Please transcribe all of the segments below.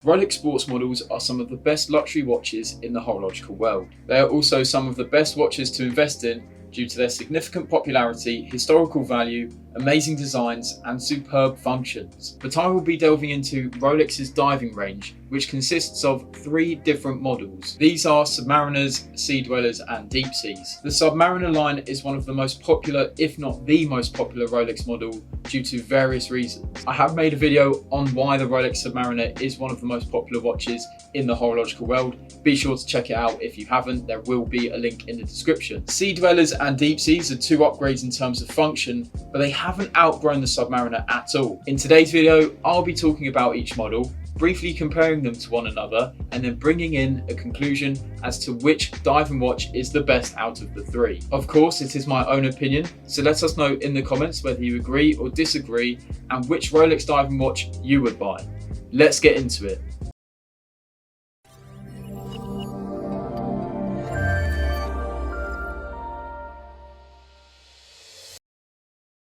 Rolex sports models are some of the best luxury watches in the horological world. They are also some of the best watches to invest in due to their significant popularity, historical value, amazing designs, and superb functions. But I will be delving into Rolex's diving range, which consists of 3 different models. These are Submariners, Sea Dwellers, and Deep Seas. The Submariner line is one of the most popular, if not the most popular Rolex model due to various reasons. I have made a video on why the Rolex Submariner is one of the most popular watches in the horological world. Be sure to check it out if you haven't, there will be a link in the description. Sea Dwellers and Deep Seas are 2 upgrades in terms of function, but they haven't outgrown the Submariner at all. In today's video, I'll be talking about each model, briefly comparing them to one another, and then bringing in a conclusion as to which diving watch is the best out of the 3. Of course, it is my own opinion, so let us know in the comments whether you agree or disagree and which Rolex diving watch you would buy. Let's get into it.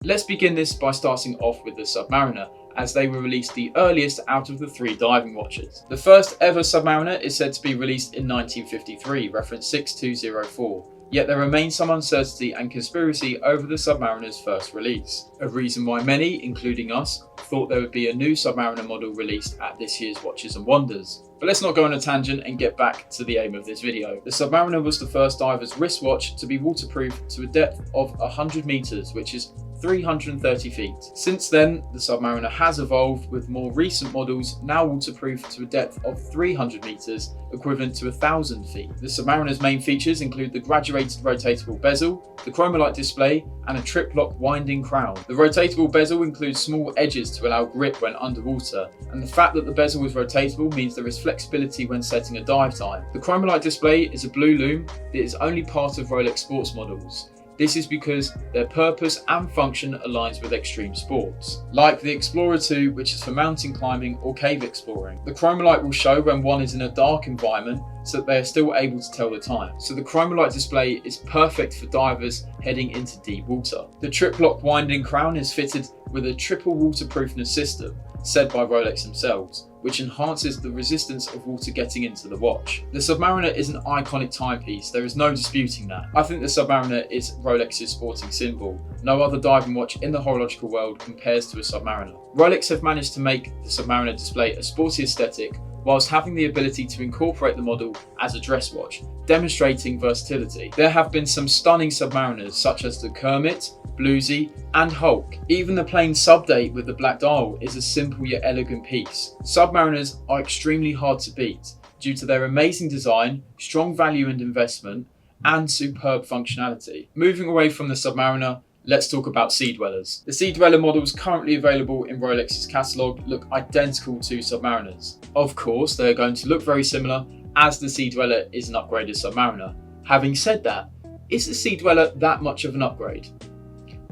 Let's begin this by starting off with the Submariner, as they were released the earliest out of the 3 diving watches. The first ever Submariner is said to be released in 1953, reference 6204, yet there remains some uncertainty and conspiracy over the Submariner's first release. A reason why many, including us, thought there would be a new Submariner model released at this year's Watches and Wonders. But let's not go on a tangent and get back to the aim of this video. The Submariner was the first diver's wristwatch to be waterproof to a depth of 100 meters, which is 330 feet. Since then, the Submariner has evolved, with more recent models now waterproof to a depth of 300 meters, equivalent to 1,000 feet. The Submariner's main features include the graduated rotatable bezel, the chromolite display, and a trip-lock winding crown. The rotatable bezel includes small edges to allow grip when underwater, and the fact that the bezel is rotatable means there is flexibility when setting a dive time. The chromolite display is a blue lume that is only part of Rolex sports models. This is because their purpose and function aligns with extreme sports, like the Explorer 2, which is for mountain climbing or cave exploring. The chromolite will show when one is in a dark environment so that they are still able to tell the time. So the chromolite display is perfect for divers heading into deep water. The trip-lock winding crown is fitted with a triple waterproofness system, said by Rolex themselves, which enhances the resistance of water getting into the watch. The Submariner is an iconic timepiece, there is no disputing that. I think the Submariner is Rolex's sporting symbol. No other diving watch in the horological world compares to a Submariner. Rolex have managed to make the Submariner display a sporty aesthetic, whilst having the ability to incorporate the model as a dress watch, demonstrating versatility. There have been some stunning Submariners such as the Kermit, Bluesy, and Hulk. Even the plain Sub-Date with the black dial is a simple yet elegant piece. Submariners are extremely hard to beat due to their amazing design, strong value and investment, and superb functionality. Moving away from the Submariner, let's talk about Sea Dwellers. The Sea Dweller models currently available in Rolex's catalogue look identical to Submariners. Of course, they are going to look very similar, as the Sea Dweller is an upgraded Submariner. Having said that, is the Sea Dweller that much of an upgrade?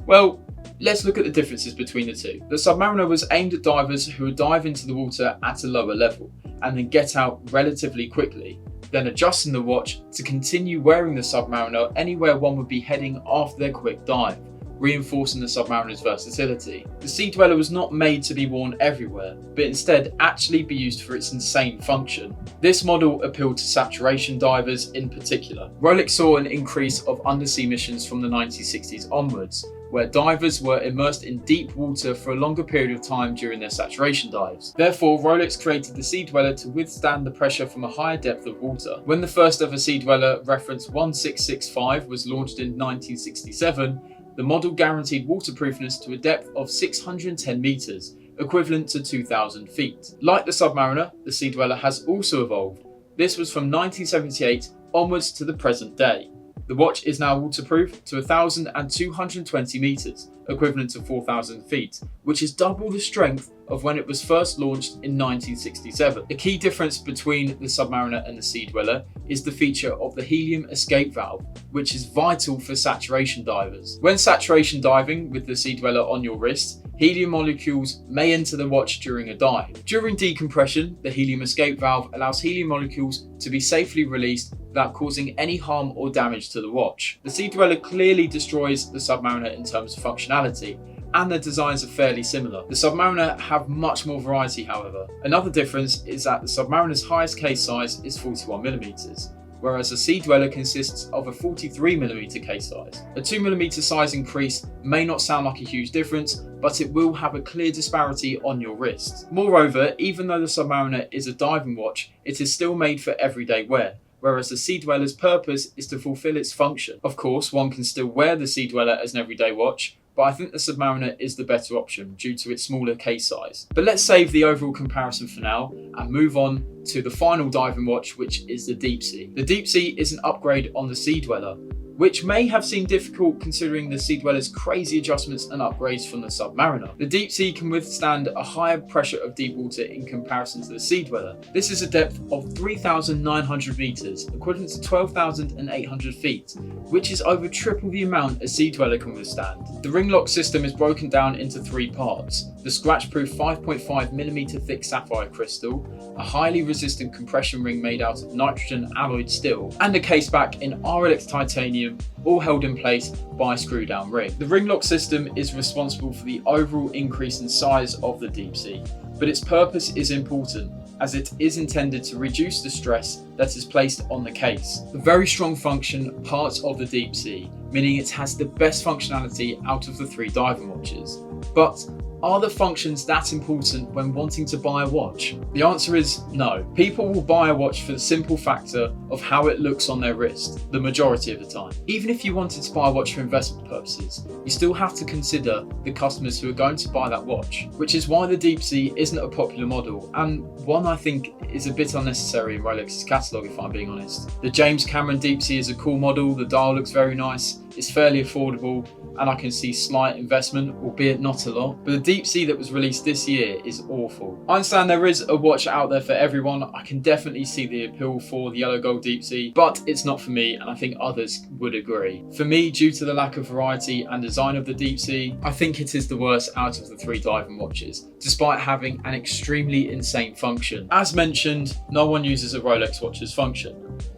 Well, let's look at the differences between the 2. The Submariner was aimed at divers who would dive into the water at a lower level and then get out relatively quickly, then adjusting the watch to continue wearing the Submariner anywhere one would be heading after their quick dive, reinforcing the Submariner's versatility. The Sea Dweller was not made to be worn everywhere, but instead actually be used for its insane function. This model appealed to saturation divers in particular. Rolex saw an increase of undersea missions from the 1960s onwards, where divers were immersed in deep water for a longer period of time during their saturation dives. Therefore, Rolex created the Sea Dweller to withstand the pressure from a higher depth of water. When the first ever Sea Dweller, reference 1665, was launched in 1967, the model guaranteed waterproofness to a depth of 610 meters, equivalent to 2,000 feet. Like the Submariner, the Sea Dweller has also evolved. This was from 1978 onwards to the present day. The watch is now waterproof to 1,220 meters, equivalent to 4,000 feet, which is double the strength of when it was first launched in 1967. The key difference between the Submariner and the Sea Dweller is the feature of the helium escape valve, which is vital for saturation divers. When saturation diving with the Sea Dweller on your wrist, helium molecules may enter the watch during a dive. During decompression, the helium escape valve allows helium molecules to be safely released without causing any harm or damage to the watch. The Sea Dweller clearly destroys the Submariner in terms of functionality, and their designs are fairly similar. The Submariner have much more variety, however. Another difference is that the Submariner's highest case size is 41mm, whereas the Sea Dweller consists of a 43mm case size. A 2mm size increase may not sound like a huge difference, but it will have a clear disparity on your wrist. Moreover, even though the Submariner is a diving watch, it is still made for everyday wear, whereas the Sea Dweller's purpose is to fulfill its function. Of course, one can still wear the Sea Dweller as an everyday watch, but I think the Submariner is the better option due to its smaller case size. But let's save the overall comparison for now and move on to the final diving watch, which is the Deep Sea. The Deep Sea is an upgrade on the Sea Dweller, which may have seemed difficult considering the Sea Dweller's crazy adjustments and upgrades from the Submariner. The Deep Sea can withstand a higher pressure of deep water in comparison to the Sea Dweller. This is a depth of 3,900 meters, equivalent to 12,800 feet, which is over triple the amount a Sea Dweller can withstand. The ring lock system is broken down into 3 parts: the scratch-proof 5.5mm thick sapphire crystal, a highly resistant compression ring made out of nitrogen alloyed steel, and a case back in Rolex titanium, all held in place by a screw down ring. The ring lock system is responsible for the overall increase in size of the Deep Sea, but its purpose is important as it is intended to reduce the stress that is placed on the case. The very strong function part of the Deep Sea, meaning it has the best functionality out of the 3 diving watches. But are the functions that important when wanting to buy a watch? The answer is no. People will buy a watch for the simple factor of how it looks on their wrist, the majority of the time. Even if you wanted to buy a watch for investment purposes, you still have to consider the customers who are going to buy that watch, which is why the Deep Sea isn't a popular model, and one I think is a bit unnecessary in Rolex's catalogue if I'm being honest. The James Cameron Deep Sea is a cool model, the dial looks very nice, it's fairly affordable, and I can see slight investment, albeit not a lot. But the Deep Sea that was released this year is awful. I understand there is a watch out there for everyone. I can definitely see the appeal for the yellow gold Deep Sea, but it's not for me, and I think others would agree. For me, due to the lack of variety and design of the Deep Sea, I think it is the worst out of the 3 diving watches, despite having an extremely insane function. As mentioned, no one uses a Rolex watch's function,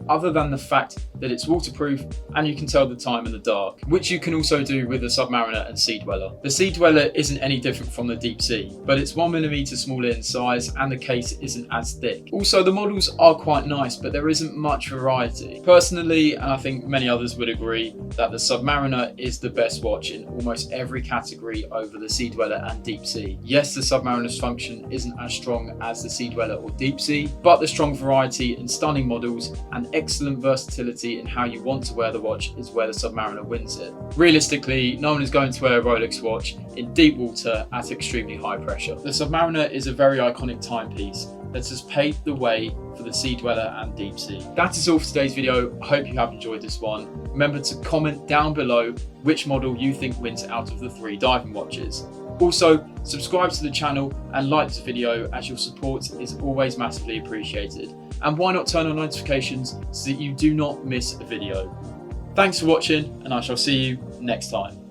other than the fact that it's waterproof and you can tell the time in the dark, which you can also do with the Submariner and Sea Dweller. The Sea Dweller isn't any different from the Deep Sea, but it's 1mm smaller in size and the case isn't as thick. Also, the models are quite nice, but there isn't much variety. Personally, and I think many others would agree, that the Submariner is the best watch in almost every category over the Sea Dweller and Deep Sea. Yes, the Submariner's function isn't as strong as the Sea Dweller or Deep Sea, but the strong variety and stunning models and excellent versatility in how you want to wear the watch is where the Submariner wins it. Realistically, no one is going to wear a Rolex watch in deep water at extremely high pressure. The Submariner is a very iconic timepiece that has paved the way for the Sea Dweller and Deep Sea. That is all for today's video. I hope you have enjoyed this one. Remember to comment down below which model you think wins out of the 3 diving watches. Also, subscribe to the channel and like this video, as your support is always massively appreciated. And why not turn on notifications so that you do not miss a video. Thanks for watching, and I shall see you next time.